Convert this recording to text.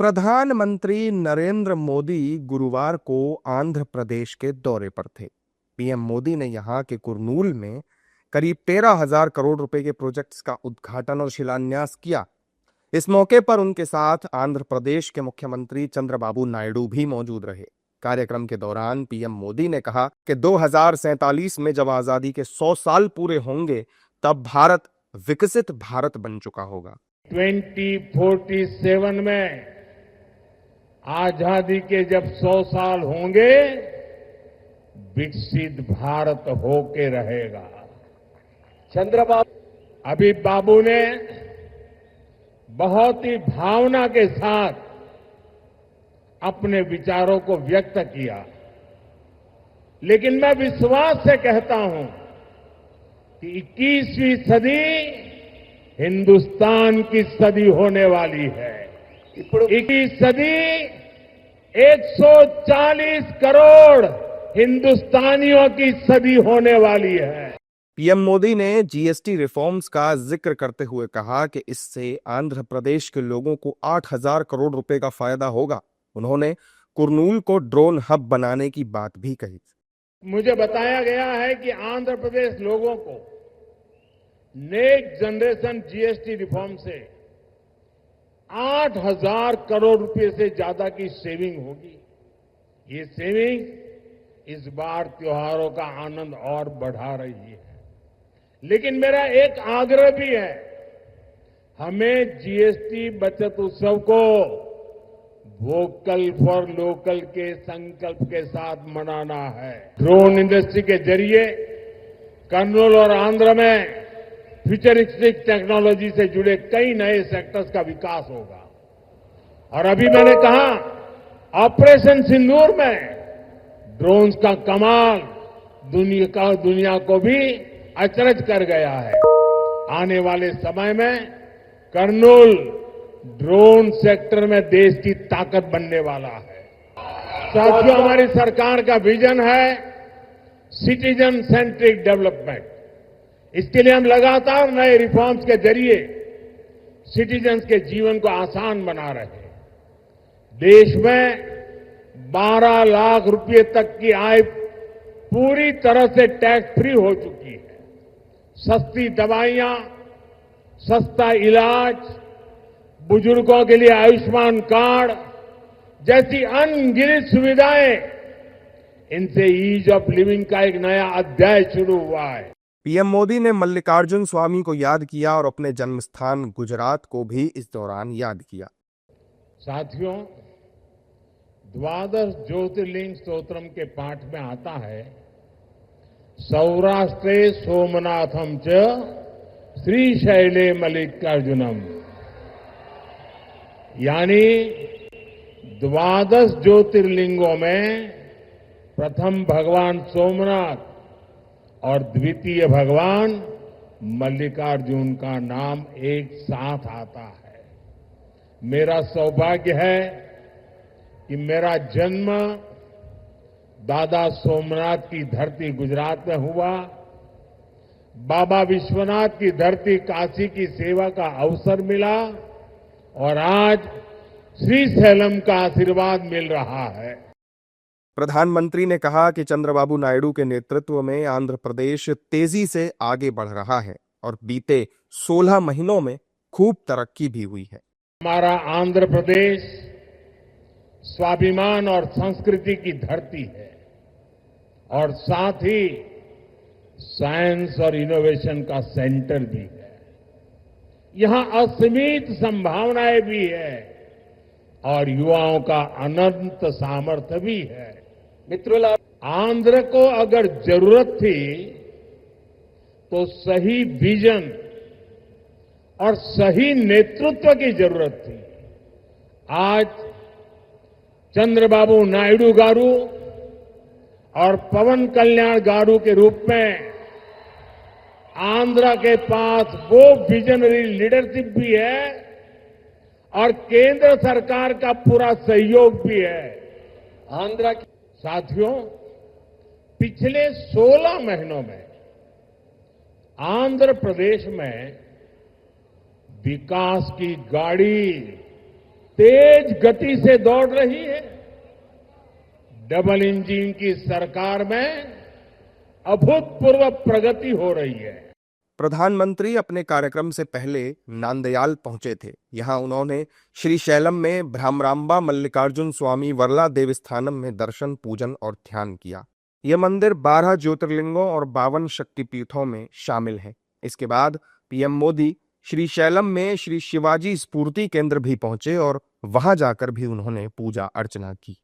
प्रधानमंत्री नरेंद्र मोदी गुरुवार को आंध्र प्रदेश के दौरे पर थे। पीएम मोदी ने यहां के कुर्नूल में करीब 13,000 करोड़ रुपए के प्रोजेक्ट्स का उद्घाटन और शिलान्यास किया। इस मौके पर उनके साथ आंध्र प्रदेश के मुख्यमंत्री चंद्रबाबू नायडू भी मौजूद रहे। कार्यक्रम के दौरान पीएम मोदी ने कहा कि 2047 में जब आजादी के 100 साल पूरे होंगे तब भारत विकसित भारत बन चुका होगा। 2047 में आजादी के जब 100 साल होंगे, विकसित भारत होके रहेगा। चंद्रबाबू अभी बाबू ने बहुत ही भावना के साथ अपने विचारों को व्यक्त किया, लेकिन मैं विश्वास से कहता हूं कि 21वीं सदी हिंदुस्तान की सदी होने वाली है। 21 सदी 140 करोड़ हिंदुस्तानियों की सदी होने वाली है। पीएम मोदी ने जीएसटी रिफॉर्म्स का जिक्र करते हुए कहा कि इससे आंध्र प्रदेश के लोगों को 8,000 करोड़ रुपए का फायदा होगा। उन्होंने कुर्नूल को ड्रोन हब बनाने की बात भी कही। मुझे बताया गया है कि आंध्र प्रदेश लोगों को नेक्स्ट जनरेशन जीएसटी रिफॉर्म से 8,000 करोड़ रुपए से ज्यादा की सेविंग होगी। ये सेविंग इस बार त्योहारों का आनंद और बढ़ा रही है। लेकिन मेरा एक आग्रह भी है, हमें जीएसटी बचत उत्सव को वोकल फॉर लोकल के संकल्प के साथ मनाना है। ड्रोन इंडस्ट्री के जरिए कर्नूल और आंध्र में फ्यूचरिस्टिक टेक्नोलॉजी से जुड़े कई नए सेक्टर्स का विकास होगा। और अभी मैंने कहा, ऑपरेशन सिंदूर में ड्रोन्स का कमाल दुनिया को भी अचरज कर गया है। आने वाले समय में कर्नूल ड्रोन सेक्टर में देश की ताकत बनने वाला है। साथियों, हमारी सरकार का विजन है सिटीजन सेंट्रिक डेवलपमेंट। इसके लिए हम लगातार नए रिफॉर्म्स के जरिए सिटीजन्स के जीवन को आसान बना रहे हैं। देश में 12 लाख रुपए तक की आय पूरी तरह से टैक्स फ्री हो चुकी है। सस्ती दवाइयां, सस्ता इलाज, बुजुर्गों के लिए आयुष्मान कार्ड जैसी अनगिनत सुविधाएं, इनसे ईज ऑफ लिविंग का एक नया अध्याय शुरू हुआ है। पीएम मोदी ने मल्लिकार्जुन स्वामी को याद किया और अपने जन्मस्थान गुजरात को भी इस दौरान याद किया। साथियों, द्वादश ज्योतिर्लिंग स्तोत्रम के पाठ में आता है, सौराष्ट्रे सोमनाथम च श्रीशैले मल्लिकार्जुनम, यानी द्वादश ज्योतिर्लिंगों में प्रथम भगवान सोमनाथ और द्वितीय भगवान मल्लिकार्जुन का नाम एक साथ आता है। मेरा सौभाग्य है कि मेरा जन्म दादा सोमनाथ की धरती गुजरात में हुआ। बाबा विश्वनाथ की धरती काशी की सेवा का अवसर मिला और आज श्रीशैलम का आशीर्वाद मिल रहा है। प्रधानमंत्री ने कहा कि चंद्रबाबू नायडू के नेतृत्व में आंध्र प्रदेश तेजी से आगे बढ़ रहा है और बीते 16 महीनों में खूब तरक्की भी हुई है। हमारा आंध्र प्रदेश स्वाभिमान और संस्कृति की धरती है और साथ ही साइंस और इनोवेशन का सेंटर भी है। यहां असीमित संभावनाएं भी है और युवाओं का अनंत सामर्थ्य भी है। मित्रों, आंध्र को अगर जरूरत थी तो सही विजन और सही नेतृत्व की जरूरत थी। आज चंद्रबाबू नायडू गारू और पवन कल्याण गारू के रूप में आंध्र के पास वो विजनरी लीडरशिप भी है और केंद्र सरकार का पूरा सहयोग भी है। आंध्र के साथियों, पिछले 16 महीनों में आंध्र प्रदेश में विकास की गाड़ी तेज गति से दौड़ रही है। डबल इंजन की सरकार में अभूतपूर्व प्रगति हो रही है। प्रधानमंत्री अपने कार्यक्रम से पहले नांदयाल पहुंचे थे। यहां उन्होंने श्रीशैलम में भ्रामरांबा मल्लिकार्जुन स्वामी वर्ला देवस्थानम में दर्शन, पूजन और ध्यान किया। यह मंदिर 12 ज्योतिर्लिंगों और 52 शक्तिपीठों में शामिल है। इसके बाद पीएम मोदी श्रीशैलम में श्री शिवाजी स्फूर्ति केंद्र भी पहुंचे और वहां जाकर भी उन्होंने पूजा अर्चना की।